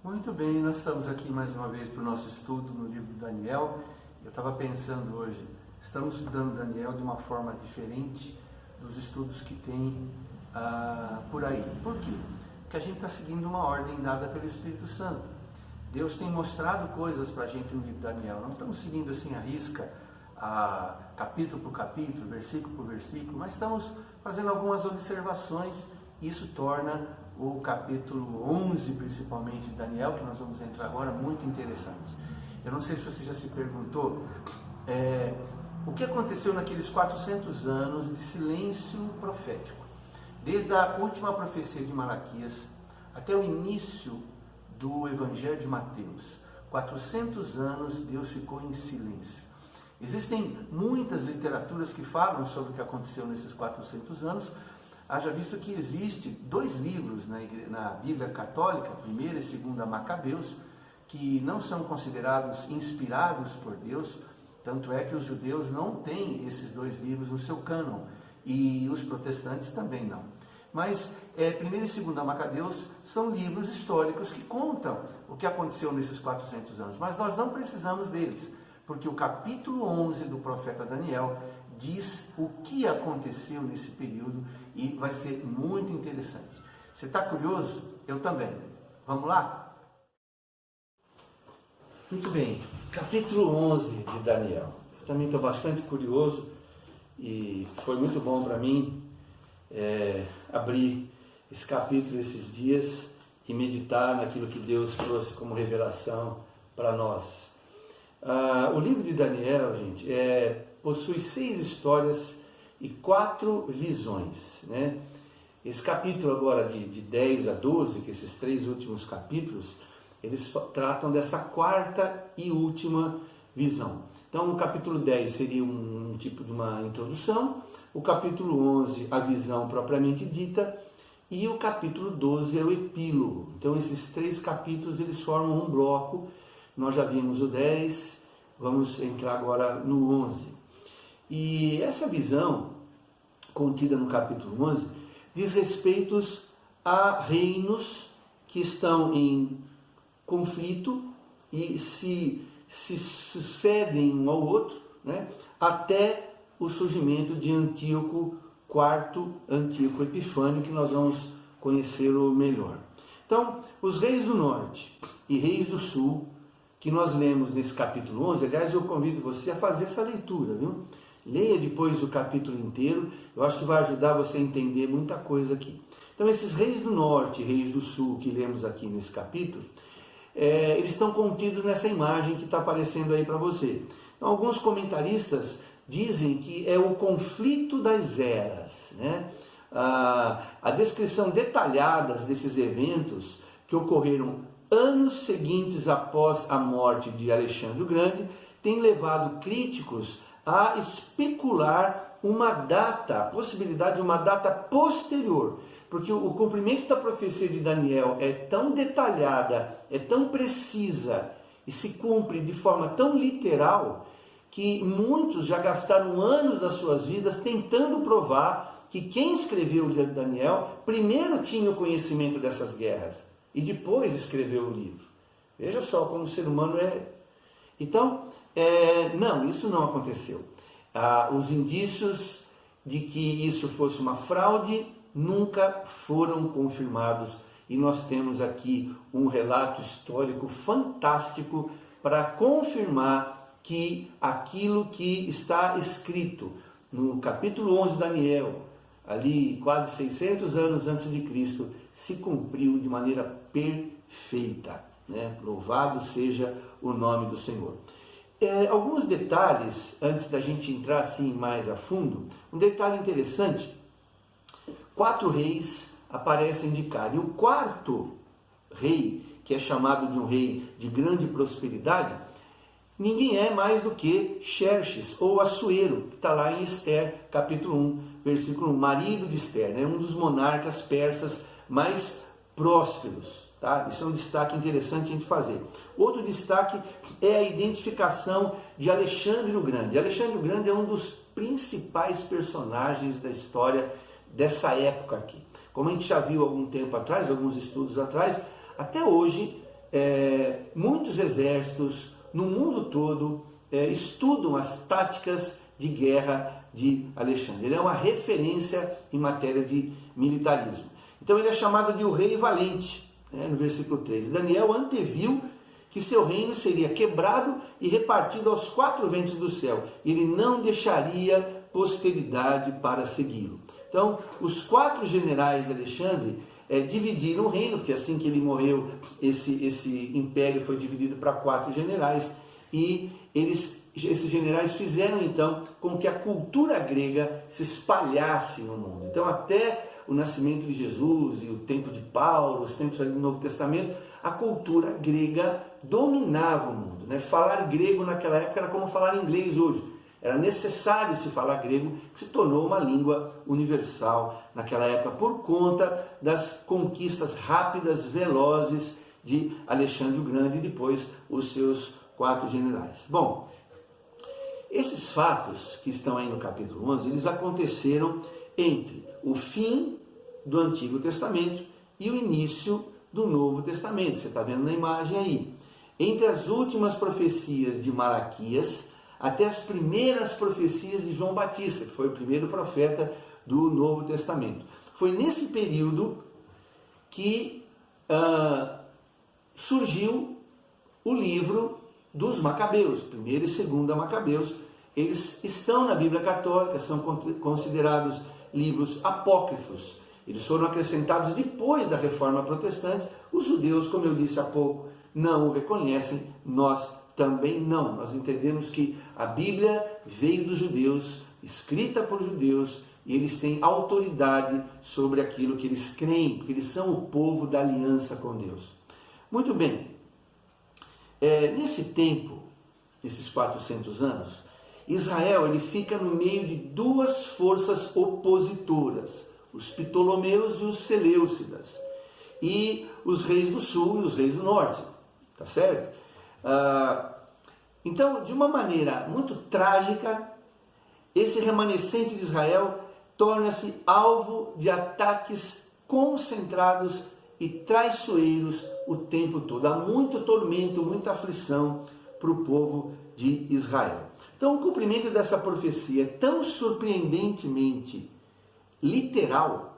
Muito bem, nós estamos aqui mais uma vez para o nosso estudo no livro de Daniel. Eu estava pensando hoje, estamos estudando Daniel de uma forma diferente dos estudos que tem por aí. Por quê? Porque a gente está seguindo uma ordem dada pelo Espírito Santo. Deus tem mostrado coisas para a gente no livro de Daniel. Não estamos seguindo assim à risca, capítulo por capítulo, versículo por versículo, mas estamos fazendo algumas observações. Isso torna o capítulo 11, principalmente, de Daniel, que nós vamos entrar agora, muito interessante. Eu não sei se você já se perguntou o que aconteceu naqueles 400 anos de silêncio profético, desde a última profecia de Malaquias até o início do Evangelho de Mateus. 400 anos Deus ficou em silêncio. Existem muitas literaturas que falam sobre o que aconteceu nesses 400 anos. Haja visto que existe dois livros na Bíblia Católica, 1ª e 2ª Macabeus, que não são considerados inspirados por Deus, tanto é que os judeus não têm esses dois livros no seu cânon, e os protestantes também não. Mas 1ª e 2ª Macabeus são livros históricos que contam o que aconteceu nesses 400 anos, mas nós não precisamos deles, porque o capítulo 11 do profeta Daniel diz o que aconteceu nesse período e vai ser muito interessante. Você está curioso? Eu também. Vamos lá? Muito bem, capítulo 11 de Daniel. Eu também estou bastante curioso e foi muito bom para mim abrir esse capítulo esses dias e meditar naquilo que Deus trouxe como revelação para nós. O livro de Daniel, gente, possui 6 histórias e 4 visões, né? Esse capítulo agora de 10 a 12, que esses 3 últimos capítulos, eles tratam dessa 4ª e última visão. Então o capítulo 10 seria um tipo de uma introdução, o capítulo 11 a visão propriamente dita, e o capítulo 12 é o epílogo. Então esses 3 capítulos eles formam um bloco. Nós já vimos o 10, vamos entrar agora no 11. E essa visão, contida no capítulo 11, diz respeito a reinos que estão em conflito e se sucedem um ao outro, né, até o surgimento de Antíoco IV, Antíoco Epifânio, que nós vamos conhecê-lo melhor. Então, os reis do norte e reis do sul, que nós lemos nesse capítulo 11, aliás, eu convido você a fazer essa leitura, viu? Leia depois o capítulo inteiro, eu acho que vai ajudar você a entender muita coisa aqui. Então, esses reis do norte e reis do sul que lemos aqui nesse capítulo, eles estão contidos nessa imagem que está aparecendo aí para você. Então, alguns comentaristas dizem que é o conflito das eras, né? A descrição detalhada desses eventos que ocorreram anos seguintes após a morte de Alexandre o Grande tem levado críticos a especular uma data, a possibilidade de uma data posterior, porque o cumprimento da profecia de Daniel é tão detalhada, é tão precisa e se cumpre de forma tão literal que muitos já gastaram anos das suas vidas tentando provar que quem escreveu o livro de Daniel primeiro tinha o conhecimento dessas guerras e depois escreveu o livro. Veja só como o ser humano é. Então, não, isso não aconteceu. Os indícios de que isso fosse uma fraude nunca foram confirmados. E nós temos aqui um relato histórico fantástico para confirmar que aquilo que está escrito no capítulo 11 de Daniel, ali quase 600 anos antes de Cristo, se cumpriu de maneira perfeita, né? Louvado seja o nome do Senhor. Alguns detalhes, antes da gente entrar assim mais a fundo, um detalhe interessante: 4 reis aparecem de cara, e o 4º rei, que é chamado de um rei de grande prosperidade, ninguém é mais do que Xerxes, ou Assuero, que está lá em Esther, capítulo 1, versículo 1, marido de Esther, né? Um dos monarcas persas mais prósperos. Tá? Isso é um destaque interessante a gente fazer. Outro destaque é a identificação de Alexandre o Grande. Alexandre o Grande é um dos principais personagens da história dessa época aqui. Como a gente já viu há algum tempo atrás, alguns estudos atrás, até hoje muitos exércitos no mundo todo estudam as táticas de guerra de Alexandre. Ele é uma referência em matéria de militarismo. Então ele é chamado de o rei valente, no versículo 3. Daniel anteviu que seu reino seria quebrado e repartido aos 4 ventos do céu. Ele não deixaria posteridade para segui-lo. Então, os 4 generais de Alexandre dividiram o reino, porque assim que ele morreu, esse império foi dividido para 4 generais, e esses generais fizeram então com que a cultura grega se espalhasse no mundo. Então, até o nascimento de Jesus e o tempo de Paulo, os tempos ali do Novo Testamento, a cultura grega dominava o mundo, né? Falar grego naquela época era como falar inglês hoje. Era necessário se falar grego, que se tornou uma língua universal naquela época, por conta das conquistas rápidas, velozes de Alexandre o Grande e depois os seus 4 generais. Bom, esses fatos que estão aí no capítulo 11, eles aconteceram entre o fim do Antigo Testamento e o início do Novo Testamento. Você está vendo na imagem aí. Entre as últimas profecias de Malaquias até as primeiras profecias de João Batista, que foi o primeiro profeta do Novo Testamento. Foi nesse período que surgiu o livro dos Macabeus, 1º e 2º Macabeus. Eles estão na Bíblia Católica, são considerados livros apócrifos. Eles foram acrescentados depois da Reforma Protestante. Os judeus, como eu disse há pouco, não o reconhecem, nós também não. Nós entendemos que a Bíblia veio dos judeus, escrita por judeus, e eles têm autoridade sobre aquilo que eles creem, porque eles são o povo da aliança com Deus. Muito bem, nesse tempo, nesses 400 anos, Israel ele fica no meio de 2 forças opositoras, os Ptolomeus e os Seleucidas, e os reis do sul e os reis do norte, tá certo? Então, de uma maneira muito trágica, esse remanescente de Israel torna-se alvo de ataques concentrados e traiçoeiros o tempo todo. Há muito tormento, muita aflição para o povo de Israel. Então, o cumprimento dessa profecia é tão surpreendentemente literal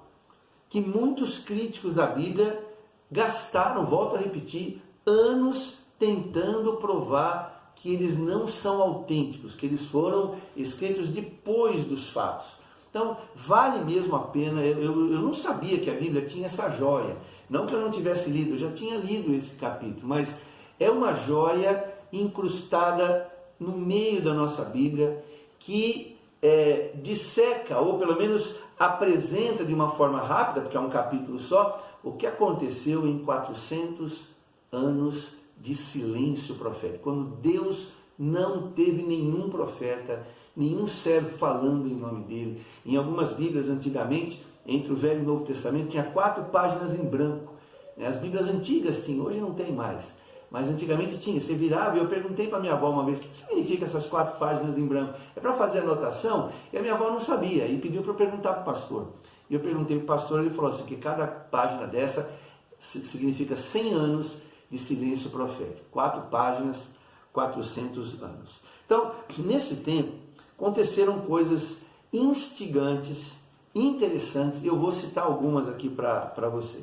que muitos críticos da Bíblia gastaram, volto a repetir, anos tentando provar que eles não são autênticos, que eles foram escritos depois dos fatos. Então, vale mesmo a pena. Eu não sabia que a Bíblia tinha essa joia. Não que eu não tivesse lido, eu já tinha lido esse capítulo, mas é uma joia incrustada no meio da nossa Bíblia que disseca, ou pelo menos apresenta de uma forma rápida, porque é um capítulo só, o que aconteceu em 400 anos de silêncio profético, quando Deus não teve nenhum profeta, nenhum servo falando em nome dele. Em algumas Bíblias antigamente, entre o Velho e o Novo Testamento, tinha 4 páginas em branco. As Bíblias antigas tinham, hoje não tem mais, mas antigamente tinha. Você virava, e eu perguntei para minha avó uma vez, o que significa essas 4 páginas em branco? É para fazer anotação? E a minha avó não sabia, e pediu para eu perguntar para o pastor. E eu perguntei para o pastor, ele falou assim, que cada página dessa significa 100 anos de silêncio profético. 4 páginas, 400 anos. Então, nesse tempo, aconteceram coisas instigantes, interessantes, eu vou citar algumas aqui para você.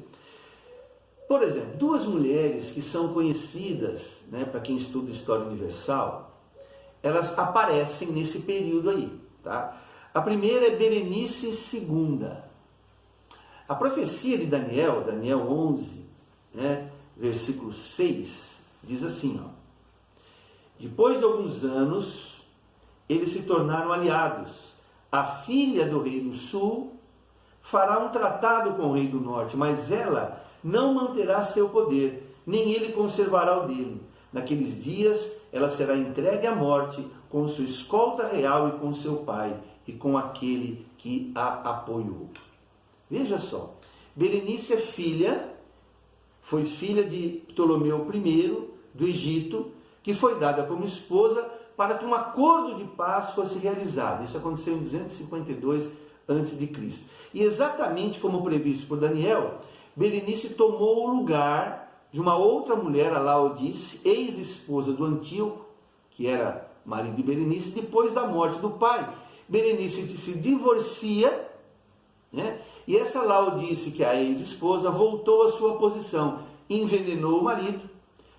Por exemplo, 2 mulheres que são conhecidas, para quem estuda História Universal, elas aparecem nesse período aí. Tá? A primeira é Berenice II. A profecia de Daniel, Daniel 11, versículo 6, diz assim, depois de alguns anos, eles se tornaram aliados. A filha do rei do sul fará um tratado com o rei do norte, mas ela não manterá seu poder, nem ele conservará o dele. Naqueles dias, ela será entregue à morte com sua escolta real e com seu pai, e com aquele que a apoiou. Veja só, Berenice foi filha de Ptolomeu I, do Egito, que foi dada como esposa para que um acordo de paz fosse realizado. Isso aconteceu em 252 a.C. E exatamente como previsto por Daniel, Berenice tomou o lugar de uma outra mulher, a Laodice, ex-esposa do Antíoco, que era marido de Berenice, depois da morte do pai. Berenice se divorcia, né? E essa Laodice, que é a ex-esposa, voltou à sua posição, envenenou o marido,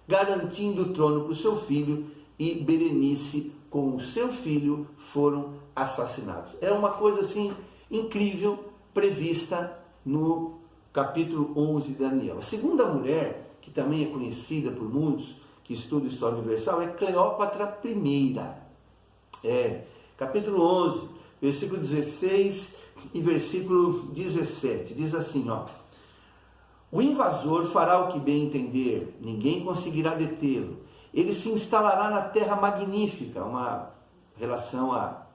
garantindo o trono para o seu filho, e Berenice, com o seu filho, foram assassinados. É uma coisa assim incrível, prevista no capítulo 11 de Daniel. A segunda mulher, que também é conhecida por muitos que estudam História Universal, é Cleópatra I. Capítulo 11, versículo 16 e versículo 17. Diz assim, ó: o invasor fará o que bem entender, ninguém conseguirá detê-lo. Ele se instalará na terra magnífica, uma relação a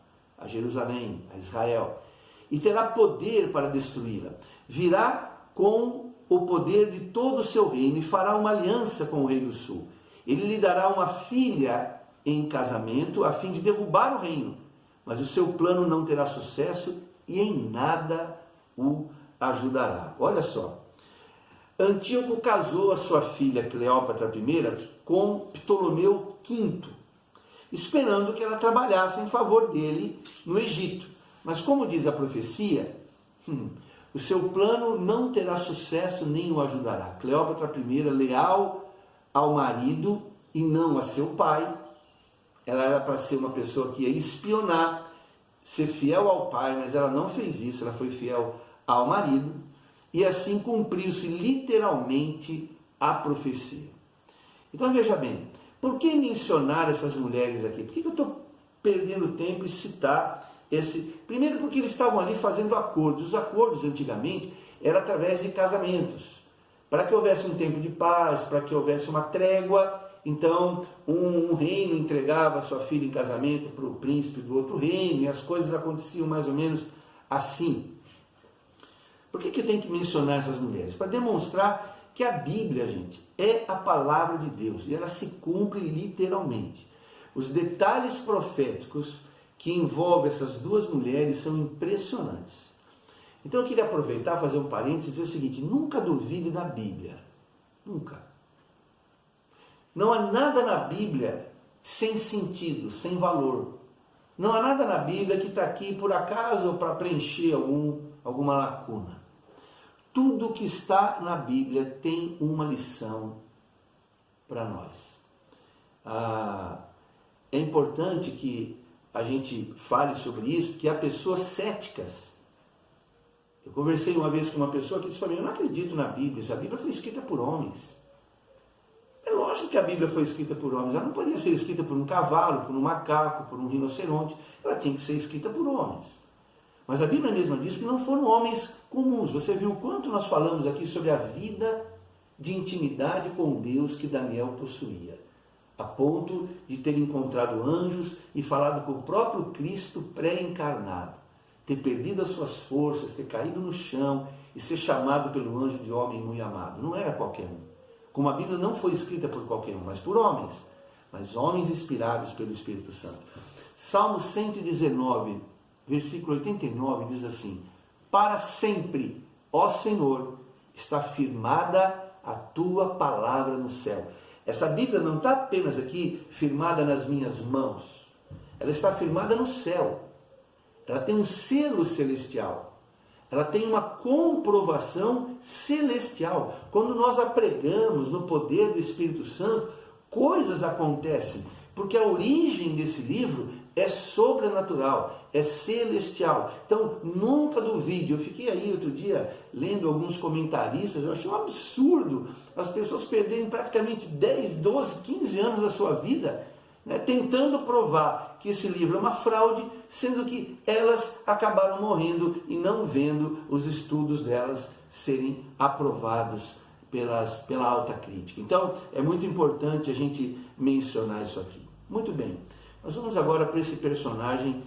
Jerusalém, a Israel, e terá poder para destruí-la. Virá com o poder de todo o seu reino e fará uma aliança com o rei do sul. Ele lhe dará uma filha em casamento a fim de derrubar o reino, mas o seu plano não terá sucesso e em nada o ajudará. Olha só, Antíoco casou a sua filha Cleópatra I com Ptolomeu V, esperando que ela trabalhasse em favor dele no Egito. Mas como diz a profecia, o seu plano não terá sucesso nem o ajudará. Cleópatra I, leal ao marido e não a seu pai, ela era para ser uma pessoa que ia espionar, ser fiel ao pai, mas ela não fez isso, ela foi fiel ao marido, e assim cumpriu-se literalmente a profecia. Então veja bem, por que mencionar essas mulheres aqui? Por que eu estou perdendo tempo em citar esse? Primeiro porque eles estavam ali fazendo acordos. Os acordos antigamente eram através de casamentos, para que houvesse um tempo de paz, para que houvesse uma trégua. Então um reino entregava sua filha em casamento para o príncipe do outro reino, e as coisas aconteciam mais ou menos assim. Por que eu tenho que mencionar essas mulheres? Para demonstrar que a Bíblia, gente, é a palavra de Deus e ela se cumpre literalmente. Os detalhes proféticos que envolvem essas duas mulheres são impressionantes. Então eu queria aproveitar, fazer um parênteses e dizer o seguinte: nunca duvide da Bíblia. Nunca. Não há nada na Bíblia sem sentido, sem valor. Não há nada na Bíblia que está aqui por acaso ou para preencher alguma lacuna. Tudo que está na Bíblia tem uma lição para nós. É importante que a gente fale sobre isso, porque há pessoas céticas. Eu conversei uma vez com uma pessoa que disse para mim: eu não acredito na Bíblia, a Bíblia foi escrita por homens. É lógico que a Bíblia foi escrita por homens, ela não poderia ser escrita por um cavalo, por um macaco, por um rinoceronte, ela tinha que ser escrita por homens. Mas a Bíblia mesma diz que não foram homens comuns. Você viu o quanto nós falamos aqui sobre a vida de intimidade com Deus que Daniel possuía, a ponto de ter encontrado anjos e falado com o próprio Cristo pré-encarnado, ter perdido as suas forças, ter caído no chão e ser chamado pelo anjo de homem muito amado. Não era qualquer um. Como a Bíblia não foi escrita por qualquer um, mas por homens, mas homens inspirados pelo Espírito Santo. Salmo 119, versículo 89 diz assim: para sempre, ó Senhor, está firmada a tua palavra no céu. Essa Bíblia não está apenas aqui firmada nas minhas mãos, ela está firmada no céu. Ela tem um selo celestial. Ela tem uma comprovação celestial. Quando nós a pregamos no poder do Espírito Santo, coisas acontecem, porque a origem desse livro é sobrenatural, é celestial. Então, nunca duvide. Eu fiquei aí outro dia lendo alguns comentaristas, eu achei um absurdo as pessoas perderem praticamente 10, 12, 15 anos da sua vida, né, tentando provar que esse livro é uma fraude, sendo que elas acabaram morrendo e não vendo os estudos delas serem aprovados pela alta crítica. Então, é muito importante a gente mencionar isso aqui. Muito bem, nós vamos agora para esse personagem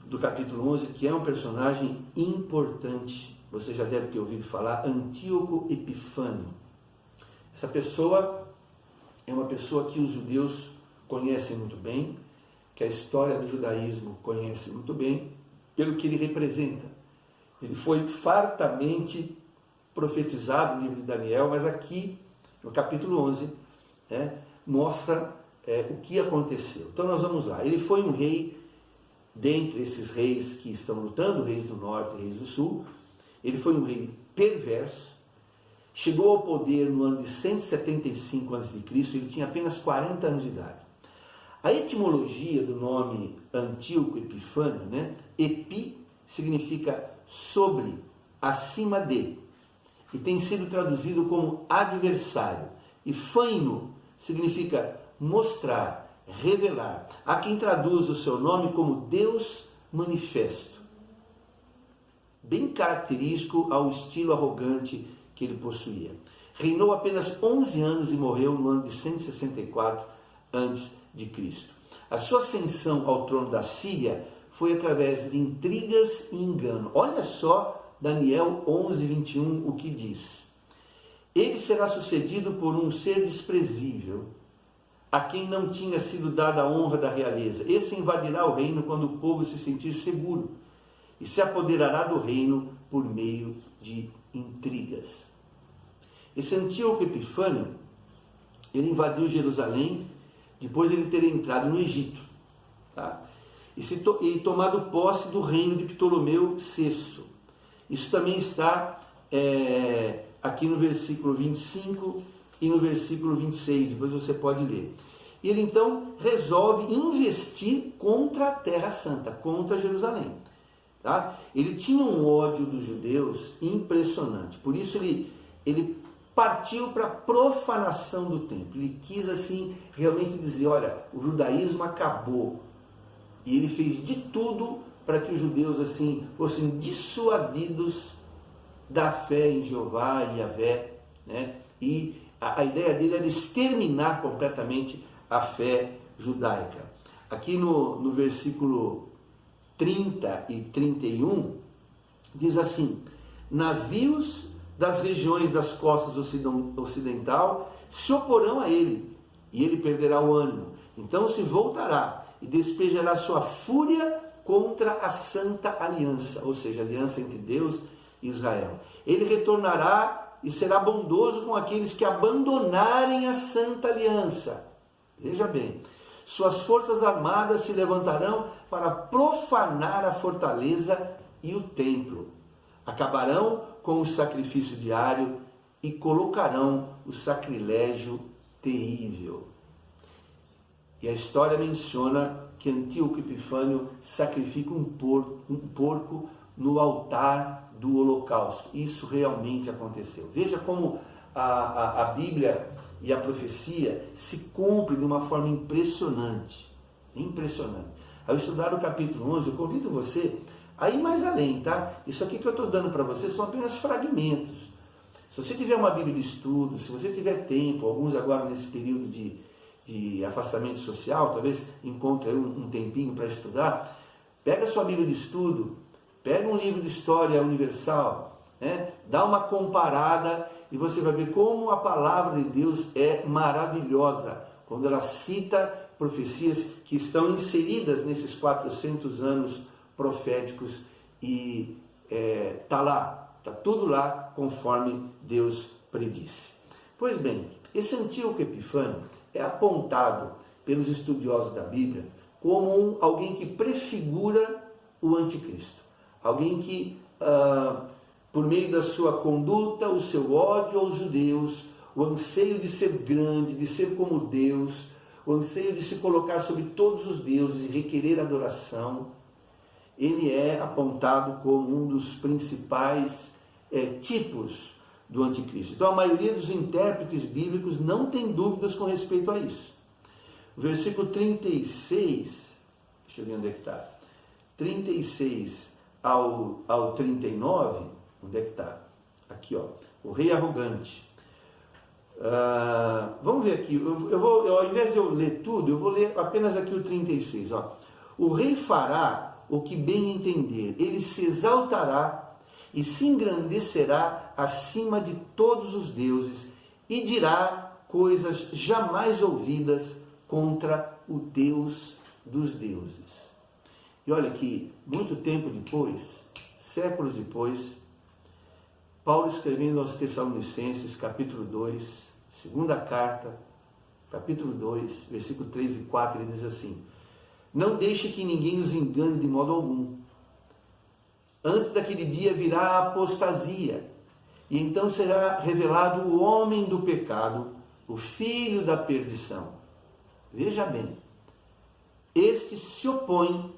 do capítulo 11, que é um personagem importante. Você já deve ter ouvido falar, Antíoco Epifânio. Essa pessoa é uma pessoa que os judeus conhecem muito bem, que a história do judaísmo conhece muito bem, pelo que ele representa. Ele foi fartamente profetizado no livro de Daniel, mas aqui no capítulo 11 mostra o que aconteceu. Então nós vamos lá. Ele foi um rei dentre esses reis que estão lutando, reis do norte e reis do sul. Ele foi um rei perverso, chegou ao poder no ano de 175 a.C., ele tinha apenas 40 anos de idade. A etimologia do nome Antíoco Epifânio, epi significa sobre, acima de, e tem sido traduzido como adversário, e faino significa mostrar, revelar. Há quem traduz o seu nome como Deus manifesto, bem característico ao estilo arrogante que ele possuía. Reinou apenas 11 anos e morreu no ano de 164 a.C. A sua ascensão ao trono da Síria foi através de intrigas e engano. Olha só Daniel 11, 21, o que diz. Ele será sucedido por um ser desprezível, a quem não tinha sido dada a honra da realeza. Esse invadirá o reino quando o povo se sentir seguro e se apoderará do reino por meio de intrigas. Esse Antíoco Epifânio, ele invadiu Jerusalém depois de ele ter entrado no Egito, tá? E tomado posse do reino de Ptolomeu VI. Isso também está aqui no versículo 25 e no versículo 26, depois você pode ler. E ele então resolve investir contra a Terra Santa, contra Jerusalém. Tá? Ele tinha um ódio dos judeus impressionante, por isso ele partiu para a profanação do templo. Ele quis assim realmente dizer, olha, o judaísmo acabou. E ele fez de tudo para que os judeus assim fossem dissuadidos da fé em Jeová e Yahvé, E a ideia dele era exterminar completamente a fé judaica. Aqui no versículo 30 e 31, diz assim, navios das regiões das costas ocidental se oporão a ele, e ele perderá o ânimo. Então se voltará e despejará sua fúria contra a Santa Aliança, ou seja, a aliança entre Deus e Israel. Ele retornará e será bondoso com aqueles que abandonarem a Santa Aliança. Veja bem, suas forças armadas se levantarão para profanar a fortaleza e o templo. Acabarão com o sacrifício diário e colocarão o sacrilégio terrível. E a história menciona que Antíoco Epifânio sacrifica um porco no altar do holocausto. Isso realmente aconteceu. Veja como a Bíblia e a profecia se cumprem de uma forma impressionante. Impressionante. Ao estudar o capítulo 11, eu convido você a ir mais além, tá? Isso aqui que eu estou dando para você são apenas fragmentos. Se você tiver uma Bíblia de estudo, se você tiver tempo, alguns agora nesse período de afastamento social, talvez encontre um tempinho para estudar, pega a sua Bíblia de estudo, pega um livro de história universal, dá uma comparada e você vai ver como a palavra de Deus é maravilhosa, quando ela cita profecias que estão inseridas nesses 400 anos proféticos e está tudo lá conforme Deus predisse. Pois bem, esse Antíoco Epifânio é apontado pelos estudiosos da Bíblia como alguém que prefigura o anticristo. Alguém que, por meio da sua conduta, o seu ódio aos judeus, o anseio de ser grande, de ser como Deus, o anseio de se colocar sobre todos os deuses e requerer adoração, ele é apontado como um dos principais tipos do anticristo. Então a maioria dos intérpretes bíblicos não tem dúvidas com respeito a isso. O versículo 36, deixa eu ver onde é que está, 36 ao 39, onde é que está? Aqui, ó, o rei arrogante. Vamos ver aqui, ao invés de eu ler tudo, eu vou ler apenas aqui o 36. Ó. O rei fará o que bem entender, ele se exaltará e se engrandecerá acima de todos os deuses e dirá coisas jamais ouvidas contra o Deus dos deuses. E olha que muito tempo depois, séculos depois, Paulo escrevendo aos Tessalonicenses, capítulo 2, segunda carta, capítulo 2, versículo 3 e 4, ele diz assim: não deixe que ninguém os engane de modo algum. Antes daquele dia virá a apostasia, e então será revelado o homem do pecado, o filho da perdição. Veja bem, este se opõe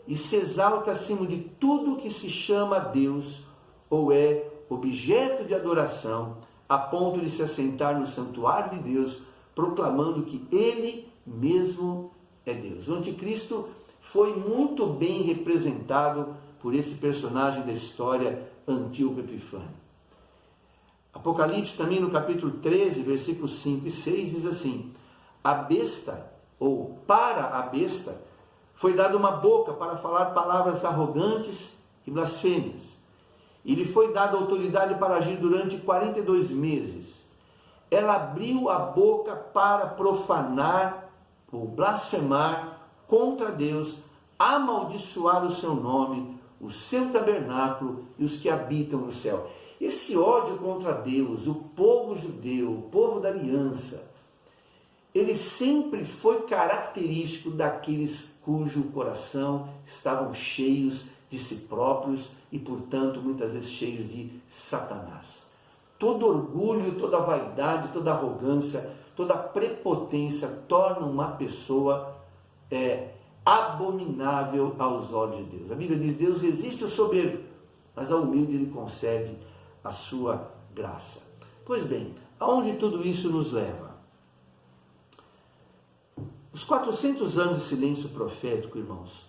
e se exalta acima de tudo que se chama Deus ou é objeto de adoração, a ponto de se assentar no santuário de Deus, proclamando que Ele mesmo é Deus. O anticristo foi muito bem representado por esse personagem da história, Antíoco Epifânio. Apocalipse também no capítulo 13, versículos 5 e 6 diz assim: a besta, ou para a besta, foi dada uma boca para falar palavras arrogantes e blasfêmias. E lhe foi dada autoridade para agir durante 42 meses. Ela abriu a boca para profanar ou blasfemar contra Deus, amaldiçoar o seu nome, o seu tabernáculo e os que habitam no céu. Esse ódio contra Deus, o povo judeu, o povo da aliança, ele sempre foi característico daqueles cujo coração estavam cheios de si próprios e, portanto, muitas vezes cheios de Satanás. Todo orgulho, toda vaidade, toda arrogância, toda prepotência torna uma pessoa abominável aos olhos de Deus. A Bíblia diz: Deus resiste ao soberbo, mas ao humilde Ele concede a sua graça. Pois bem, aonde tudo isso nos leva? Os 400 anos de silêncio profético, irmãos,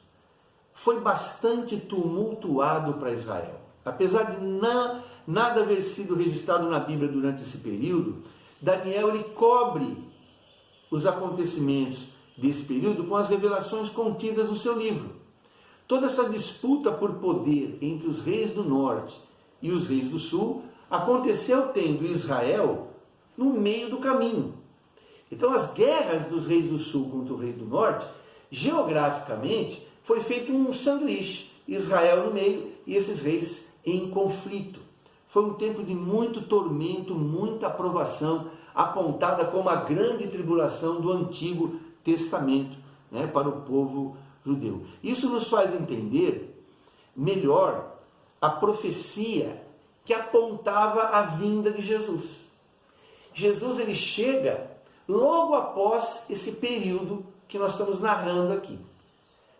foi bastante tumultuado para Israel. Apesar de nada haver sido registrado na Bíblia durante esse período, Daniel ele cobre os acontecimentos desse período com as revelações contidas no seu livro. Toda essa disputa por poder entre os reis do norte e os reis do sul aconteceu tendo Israel no meio do caminho. Então as guerras dos reis do sul contra o rei do norte, geograficamente, foi feito um sanduíche, Israel no meio e esses reis em conflito. Foi um tempo de muito tormento, muita provação, apontada como a grande tribulação do Antigo Testamento, para o povo judeu. Isso nos faz entender melhor a profecia que apontava a vinda de Jesus. Jesus ele chega logo após esse período que nós estamos narrando aqui.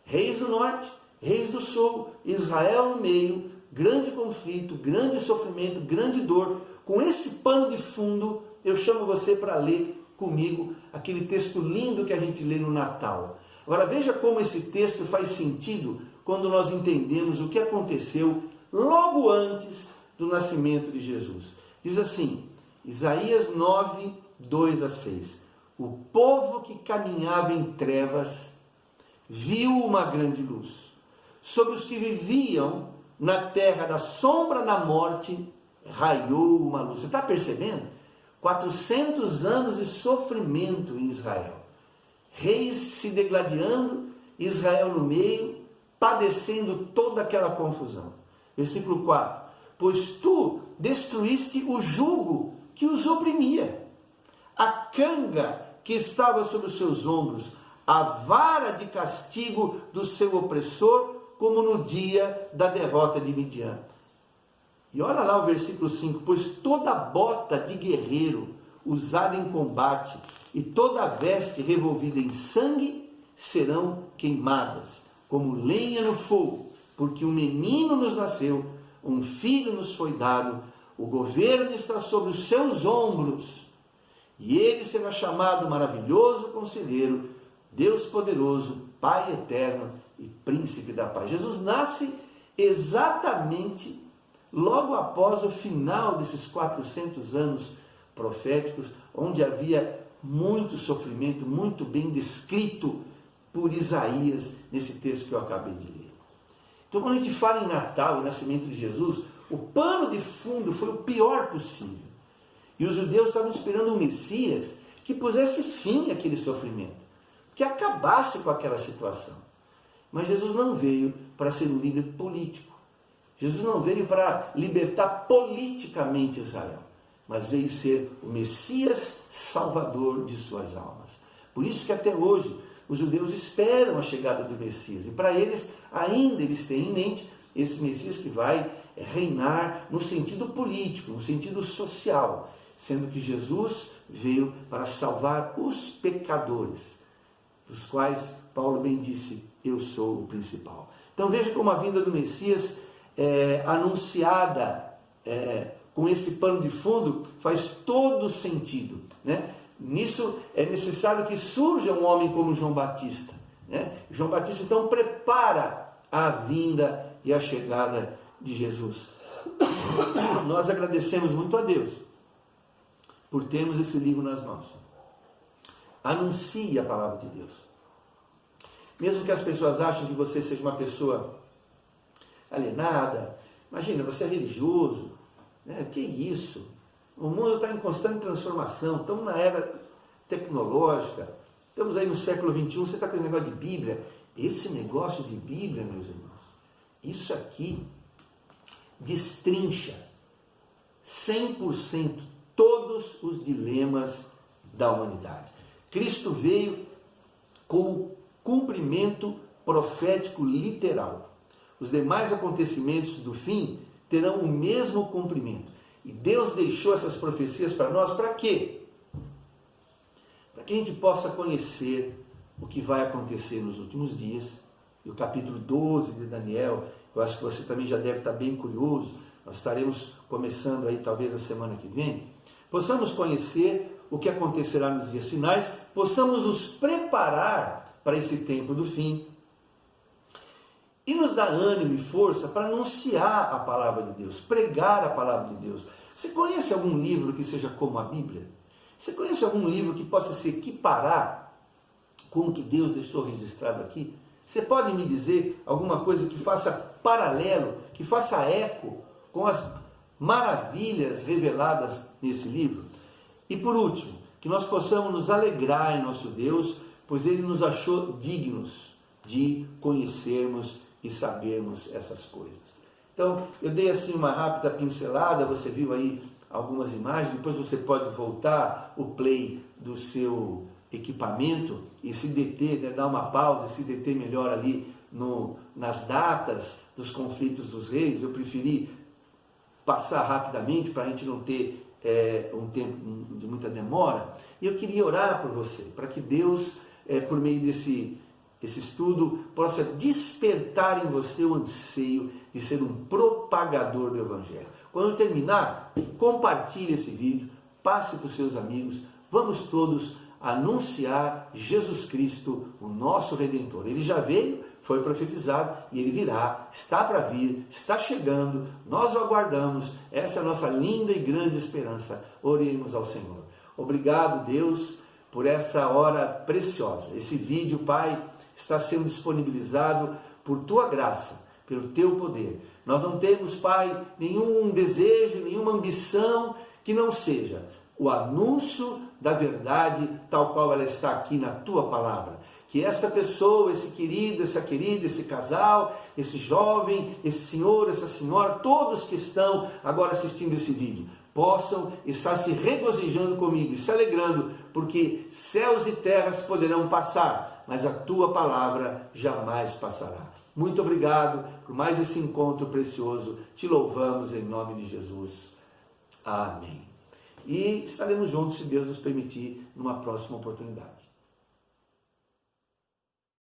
Reis do norte, reis do sul, Israel no meio, grande conflito, grande sofrimento, grande dor. Com esse pano de fundo, eu chamo você para ler comigo aquele texto lindo que a gente lê no Natal. Agora veja como esse texto faz sentido quando nós entendemos o que aconteceu logo antes do nascimento de Jesus. Diz assim, Isaías 9, 2 a 6. O povo que caminhava em trevas viu uma grande luz. Sobre os que viviam na terra da sombra da morte, raiou uma luz. Você está percebendo? 400 anos de sofrimento em Israel. Reis se degladiando, Israel no meio, padecendo toda aquela confusão. Versículo 4. Pois tu destruíste o jugo que os oprimia, a canga que estava sobre os seus ombros, a vara de castigo do seu opressor, como no dia da derrota de Midian. E olha lá o versículo 5, pois toda bota de guerreiro usada em combate e toda veste revolvida em sangue serão queimadas, como lenha no fogo, porque um menino nos nasceu, um filho nos foi dado, o governo está sobre os seus ombros, e ele será chamado Maravilhoso Conselheiro, Deus Poderoso, Pai Eterno e Príncipe da Paz. Jesus nasce exatamente logo após o final desses 400 anos proféticos, onde havia muito sofrimento, muito bem descrito por Isaías, nesse texto que eu acabei de ler. Então, quando a gente fala em Natal e nascimento de Jesus, o pano de fundo foi o pior possível. E os judeus estavam esperando um Messias que pusesse fim àquele sofrimento, que acabasse com aquela situação. Mas Jesus não veio para ser um líder político. Jesus não veio para libertar politicamente Israel, mas veio ser o Messias salvador de suas almas. Por isso que até hoje os judeus esperam a chegada do Messias. E para eles, ainda eles têm em mente esse Messias que vai reinar no sentido político, no sentido social, sendo que Jesus veio para salvar os pecadores, dos quais Paulo bem disse, eu sou o principal. Então veja como a vinda do Messias anunciada com esse pano de fundo faz todo sentido, né? Nisso é necessário que surja um homem como João Batista, né? João Batista então prepara a vinda e a chegada de Jesus. Nós agradecemos muito a Deus por termos esse livro nas mãos. Anuncie a palavra de Deus. Mesmo que as pessoas achem que você seja uma pessoa alienada, imagina, você é religioso, né? Que isso? O mundo está em constante transformação, estamos na era tecnológica, estamos aí no século XXI, você está com esse negócio de Bíblia. Esse negócio de Bíblia, meus irmãos, isso aqui destrincha 100% todos os dilemas da humanidade. Cristo veio como cumprimento profético literal. Os demais acontecimentos do fim terão o mesmo cumprimento. E Deus deixou essas profecias para nós para quê? Para que a gente possa conhecer o que vai acontecer nos últimos dias. E o capítulo 12 de Daniel, eu acho que você também já deve estar bem curioso. Nós estaremos começando aí talvez a semana que vem. Possamos conhecer o que acontecerá nos dias finais, possamos nos preparar para esse tempo do fim. E nos dá ânimo e força para anunciar a palavra de Deus, pregar a palavra de Deus. Você conhece algum livro que seja como a Bíblia? Você conhece algum livro que possa se equiparar com o que Deus deixou registrado aqui? Você pode me dizer alguma coisa que faça paralelo, que faça eco com as maravilhas reveladas nesse livro? E por último, que nós possamos nos alegrar em nosso Deus, pois Ele nos achou dignos de conhecermos e sabermos essas coisas. Então, eu dei assim uma rápida pincelada, você viu aí algumas imagens, depois você pode voltar o play do seu equipamento e se deter, né, dar uma pausa e se deter melhor ali nas datas dos conflitos dos reis. Eu preferi passar rapidamente para a gente não ter um tempo de muita demora. E eu queria orar por você, para que Deus, por meio desse estudo, possa despertar em você o anseio de ser um propagador do Evangelho. Quando eu terminar, compartilhe esse vídeo, passe para os seus amigos, vamos todos anunciar Jesus Cristo, o nosso Redentor. Ele já veio, foi profetizado e ele virá, está para vir, está chegando, nós o aguardamos, essa é a nossa linda e grande esperança. Oremos ao Senhor. Obrigado, Deus, por essa hora preciosa. Esse vídeo, Pai, está sendo disponibilizado por Tua graça, pelo Teu poder. Nós não temos, Pai, nenhum desejo, nenhuma ambição que não seja o anúncio da verdade tal qual ela está aqui na Tua palavra. Que essa pessoa, esse querido, essa querida, esse casal, esse jovem, esse senhor, essa senhora, todos que estão agora assistindo esse vídeo, possam estar se regozijando comigo e se alegrando, porque céus e terras poderão passar, mas a Tua palavra jamais passará. Muito obrigado por mais esse encontro precioso. Te louvamos em nome de Jesus. Amém. E estaremos juntos, se Deus nos permitir, numa próxima oportunidade.